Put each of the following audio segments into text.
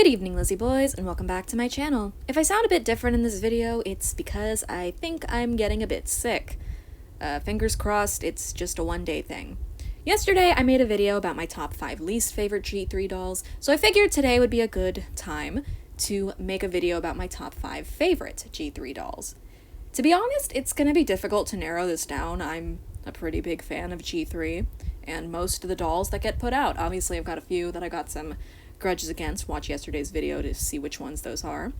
Good evening, Lizzie boys, and welcome back to my channel. If I sound a bit different in this video, it's because I think I'm getting a bit sick. Fingers crossed, it's just a one-day thing. Yesterday, I made a video about my top 5 least favorite G3 dolls, so I figured today would be a good time to make a video about my top 5 favorite G3 dolls. To be honest, it's gonna be difficult to narrow this down. I'm a pretty big fan of G3, and most of the dolls that get put out. Obviously, I've got a few that I got some grudges against. Watch yesterday's video to see which ones those are.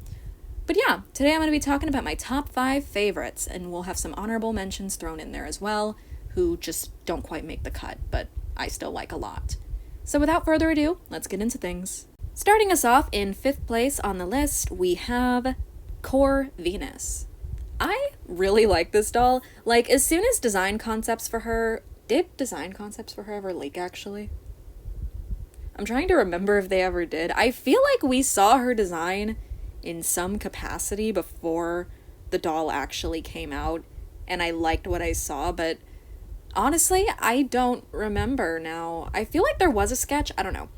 But yeah, today I'm going to be talking about my top 5 favorites, and we'll have some honorable mentions thrown in there as well, who just don't quite make the cut, but I still like a lot. So without further ado, let's get into things. Starting us off in 5th place on the list, we have Core Venus. I really like this doll. Like, as soon as design concepts for her... Did design concepts for her ever leak, actually? I'm trying to remember if they ever did. I feel like we saw her design in some capacity before the doll actually came out, and I liked what I saw, but honestly, I don't remember now. I feel like there was a sketch. I don't know.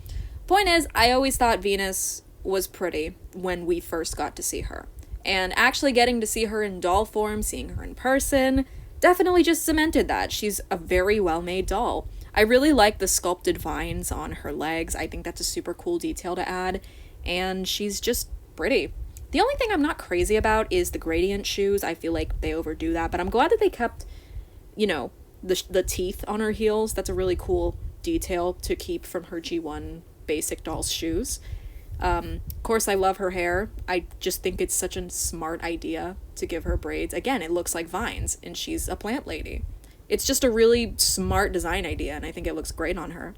Point is, I always thought Venus was pretty when we first got to see her. And actually getting to see her in doll form, seeing her in person, definitely just cemented that. She's a very well-made doll. I really like the sculpted vines on her legs. I think that's a super cool detail to add, and she's just pretty. The only thing I'm not crazy about is the gradient shoes. I feel like they overdo that, but I'm glad that they kept, you know, the teeth on her heels. That's a really cool detail to keep from her G1 basic doll's shoes. Of course, I love her hair. I just think it's such a smart idea to give her braids. Again, it looks like vines, and she's a plant lady. It's just a really smart design idea, and I think it looks great on her.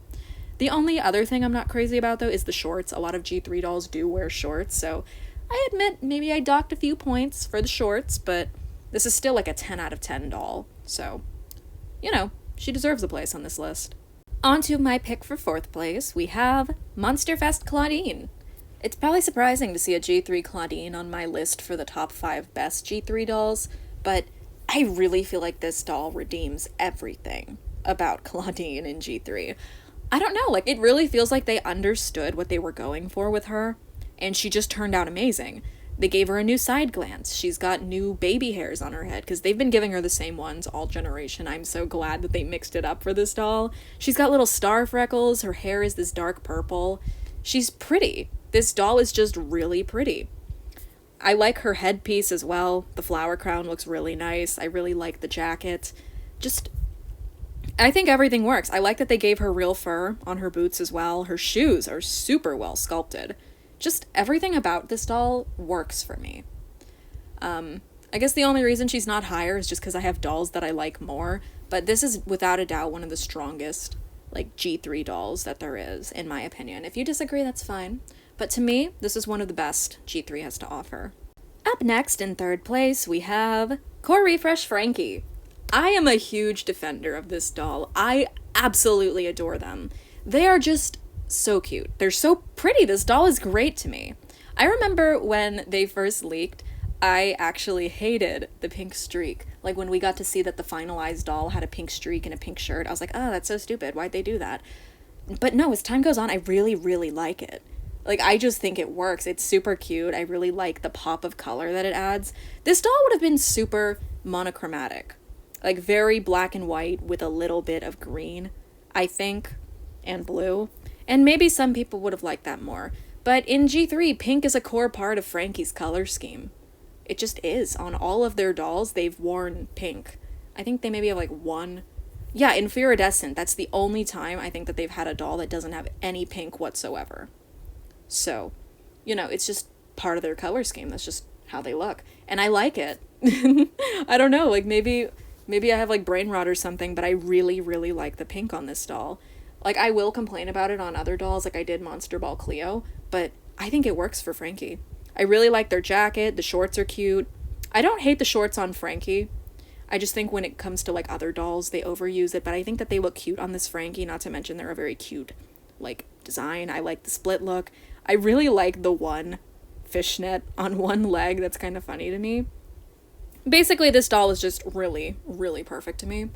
The only other thing I'm not crazy about, though, is the shorts. A lot of G3 dolls do wear shorts, so I admit maybe I docked a few points for the shorts, but this is still like a 10 out of 10 doll, so, you know, she deserves a place on this list. On to my pick for 4th place, we have Monsterfest Claudine. It's probably surprising to see a G3 Claudine on my list for the top 5 best G3 dolls, but I really feel like this doll redeems everything about Claudine in G3. I don't know, like, it really feels like they understood what they were going for with her, and she just turned out amazing. They gave her a new side glance. She's got new baby hairs on her head, because they've been giving her the same ones all generation. I'm so glad that they mixed it up for this doll. She's got little star freckles, her hair is this dark purple. She's pretty. This doll is just really pretty. I like her headpiece as well. The flower crown looks really nice. I really like the jacket. I think everything works. I like that they gave her real fur on her boots as well. Her shoes are super well sculpted. Just everything about this doll works for me. I guess the only reason she's not higher is just because I have dolls that I like more, but this is without a doubt one of the strongest, like, G3 dolls that there is, in my opinion. If you disagree, that's fine. But to me, this is one of the best G3 has to offer. Up next, in 3rd place, we have Core Refresh Frankie. I am a huge defender of this doll. I absolutely adore them. They are just so cute. They're so pretty. This doll is great to me. I remember when they first leaked, I actually hated the pink streak. Like, when we got to see that the finalized doll had a pink streak and a pink shirt, I was like, oh, that's so stupid. Why'd they do that? But no, as time goes on, I really, really like it. Like, I just think it works. It's super cute. I really like the pop of color that it adds. This doll would have been super monochromatic. Like, very black and white with a little bit of green, I think, and blue. And maybe some people would have liked that more. But in G3, pink is a core part of Frankie's color scheme. It just is. On all of their dolls, they've worn pink. I think they maybe have, like, one... Yeah, in Iridescent, that's the only time I think that they've had a doll that doesn't have any pink whatsoever. So, you know, it's just part of their color scheme. That's just how they look. And I like it. I don't know, like, maybe I have, like, brain rot or something, but I really, really like the pink on this doll. Like, I will complain about it on other dolls, like I did Monster Ball Cleo, but I think it works for Frankie. I really like their jacket. The shorts are cute. I don't hate the shorts on Frankie. I just think when it comes to, like, other dolls, they overuse it, but I think that they look cute on this Frankie, not to mention they're a very cute, like, design. I like the split look. I really like the one fishnet on one leg. That's kind of funny to me. Basically, this doll is just really, really perfect to me.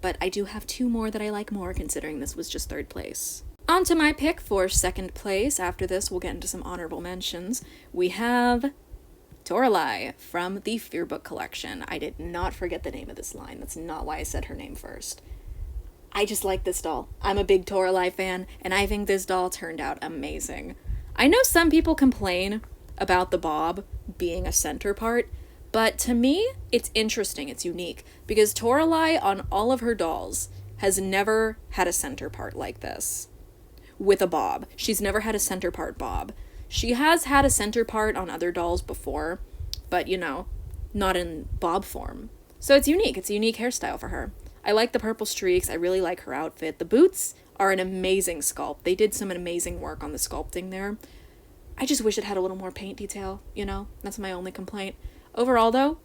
But I do have 2 more that I like more, considering this was just 3rd place. On to my pick for second place. After this, we'll get into some honorable mentions. We have Toralei from the Fearbook collection. I did not forget the name of this line. That's not why I said her name first. I just like this doll. I'm a big Toralei fan, and I think this doll turned out amazing. I know some people complain about the bob being a center part, but to me, it's interesting, it's unique, because Toralei on all of her dolls has never had a center part like this. With a bob. She's never had a center part bob. She has had a center part on other dolls before, but you know, not in bob form. So it's unique. It's a unique hairstyle for her. I like the purple streaks. I really like her outfit. The boots are an amazing sculpt. They did some amazing work on the sculpting there. I just wish it had a little more paint detail, you know? That's my only complaint. Overall, though,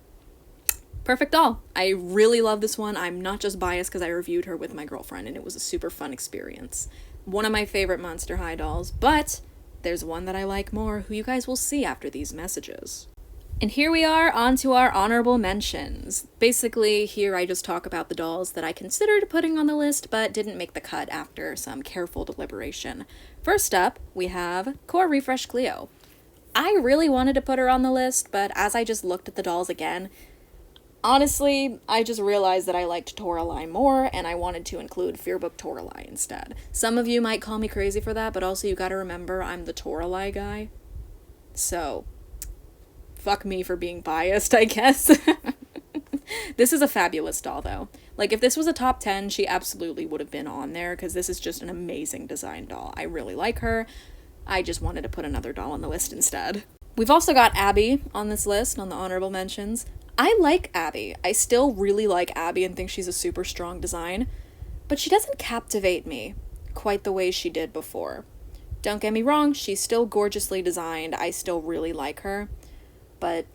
perfect doll. I really love this one. I'm not just biased because I reviewed her with my girlfriend, and it was a super fun experience. One of my favorite Monster High dolls, but there's one that I like more, who you guys will see after these messages. And here we are, on to our honorable mentions. Basically, here I just talk about the dolls that I considered putting on the list, but didn't make the cut after some careful deliberation. First up, we have Core Refresh Cleo. I really wanted to put her on the list, but as I just looked at the dolls again, honestly, I just realized that I liked Toralei more, and I wanted to include Fearbook Toralei instead. Some of you might call me crazy for that, but also you gotta remember I'm the Toralei guy. So, fuck me for being biased, I guess. This is a fabulous doll, though. Like, if this was a top 10, she absolutely would have been on there, because this is just an amazing design doll. I really like her. I just wanted to put another doll on the list instead. We've also got Abby on this list, on the honorable mentions. I like Abby. I still really like Abby and think she's a super strong design, but she doesn't captivate me quite the way she did before. Don't get me wrong, she's still gorgeously designed. I still really like her, but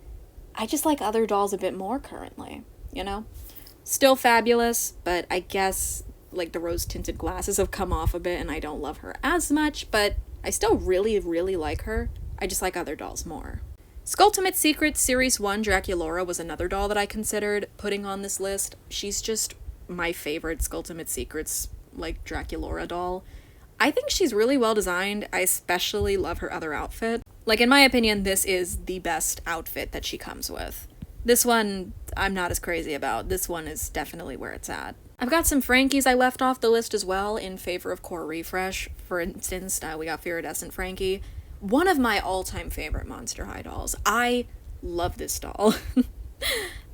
I just like other dolls a bit more currently, you know? Still fabulous, but I guess, like, the rose-tinted glasses have come off a bit and I don't love her as much, but I still really, really like her. I just like other dolls more. Skulltimate Secrets Series 1 Draculaura was another doll that I considered putting on this list. She's just my favorite Skulltimate Secrets, like, Draculaura doll. I think she's really well designed. I especially love her other outfit. Like, in my opinion, this is the best outfit that she comes with. This one, I'm not as crazy about. This one is definitely where it's at. I've got some Frankies I left off the list as well in favor of Core Refresh. For instance, we got Iridescent Frankie. One of my all-time favorite Monster High dolls. I love this doll.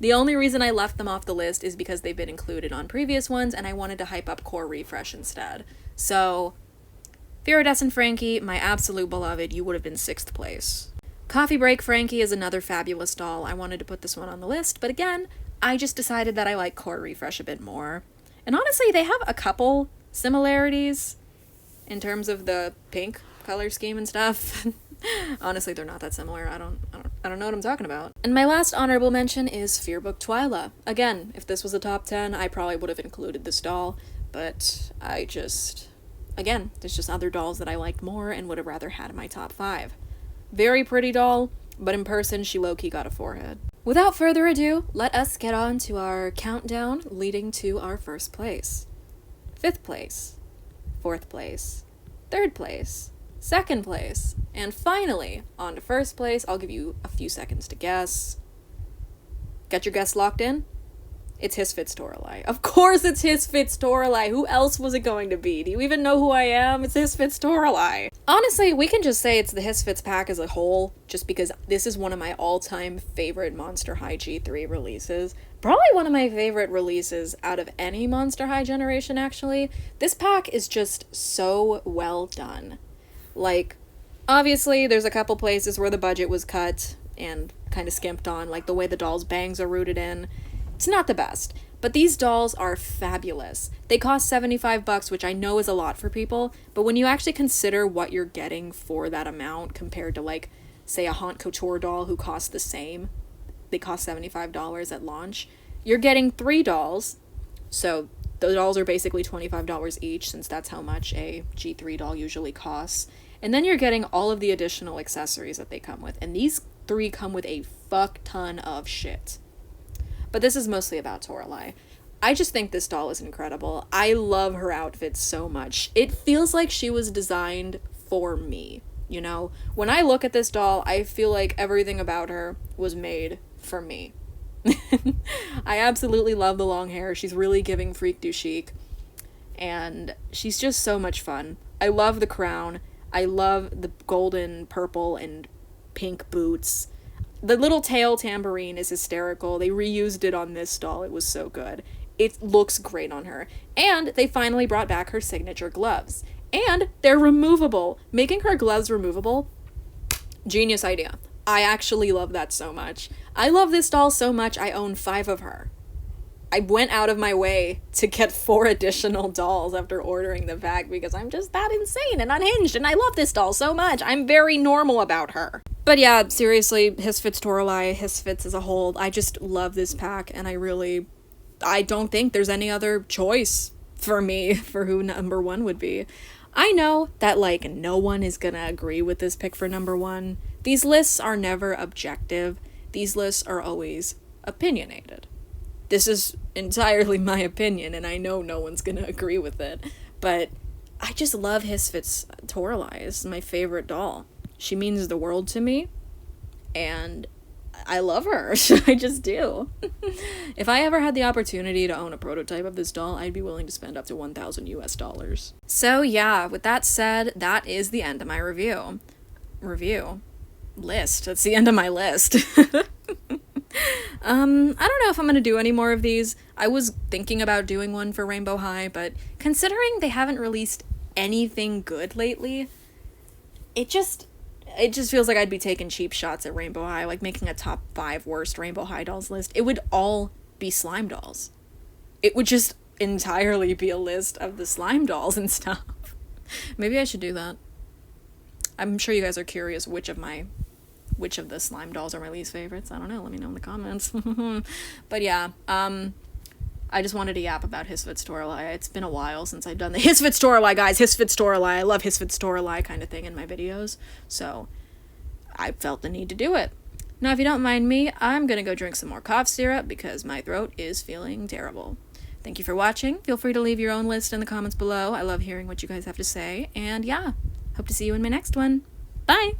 The only reason I left them off the list is because they've been included on previous ones, and I wanted to hype up Core Refresh instead. So, Iridescent Frankie, my absolute beloved, you would have been 6th place. Coffee Break Frankie is another fabulous doll. I wanted to put this one on the list, but again, I just decided that I like Core Refresh a bit more. And honestly, they have a couple similarities in terms of the pink color scheme and stuff. Honestly, they're not that similar. I don't know what I'm talking about. And my last honorable mention is Fearbook Twyla. Again, if this was a top 10, I probably would have included this doll, but again, there's just other dolls that I liked more and would have rather had in my top 5. Very pretty doll, but in person, she low-key got a forehead. Without further ado, let us get on to our countdown leading to our first place. 5th place, 4th place, 3rd place, 2nd place, and finally, on to 1st place. I'll give you a few seconds to guess. Got your guess locked in? It's His Fits Toralei. Of course it's His Fits Toralei. Who else was it going to be? Do you even know who I am? It's His Fits Toralei. Honestly, we can just say it's the His Fits pack as a whole, just because this is one of my all-time favorite Monster High G3 releases. Probably one of my favorite releases out of any Monster High generation, actually. This pack is just so well done. Like, obviously, there's a couple places where the budget was cut and kind of skimped on, like the way the doll's bangs are rooted in. It's not the best, but these dolls are fabulous. They cost $75, which I know is a lot for people, but when you actually consider what you're getting for that amount compared to, like, say a Haunt Couture doll who costs the same, they cost $75 at launch, you're getting 3 dolls, so the dolls are basically $25 each, since that's how much a G3 doll usually costs, and then you're getting all of the additional accessories that they come with, and these 3 come with a fuck ton of shit. But this is mostly about Toralei. I just think this doll is incredible. I love her outfit so much. It feels like she was designed for me, you know? When I look at this doll, I feel like everything about her was made for me. I absolutely love the long hair. She's really giving freak du chic. And she's just so much fun. I love the crown. I love the golden, purple, and pink boots. The little tail tambourine is hysterical. They reused it on this doll. It was so good. It looks great on her. And they finally brought back her signature gloves. And they're removable. Making her gloves removable, genius idea. I actually love that so much. I love this doll so much, I own 5 of her. I went out of my way to get 4 additional dolls after ordering the pack because I'm just that insane and unhinged, and I love this doll so much. I'm very normal about her. But yeah, seriously, Hisfits Toralei, Hisfits as a whole, I just love this pack, and I don't think there's any other choice for me for who number 1 would be. I know that, like, no one is gonna agree with this pick for number 1. These lists are never objective. These lists are always opinionated. This is entirely my opinion, and I know no one's gonna agree with it, but I just love Hisfits Toralei. It's my favorite doll. She means the world to me, and I love her. I just do. If I ever had the opportunity to own a prototype of this doll, I'd be willing to spend up to $1,000 US. So yeah, with that said, that is the end of my review. List. That's the end of my list. I don't know if I'm gonna do any more of these. I was thinking about doing one for Rainbow High, but considering they haven't released anything good lately, it just feels like I'd be taking cheap shots at Rainbow High, like making a top 5 worst Rainbow High dolls list. It would all be slime dolls. It would just entirely be a list of the slime dolls and stuff. Maybe I should do that. I'm sure you guys are curious which of the slime dolls are my least favorites. I don't know. Let me know in the comments. But yeah, I just wanted to yap about Hisfits Toralei. It's been a while since I've done the Hisfits Toralei, guys. Hisfits Toralei. I love Hisfits Toralei kind of thing in my videos. So I felt the need to do it. Now, if you don't mind me, I'm going to go drink some more cough syrup because my throat is feeling terrible. Thank you for watching. Feel free to leave your own list in the comments below. I love hearing what you guys have to say. And yeah, hope to see you in my next one. Bye!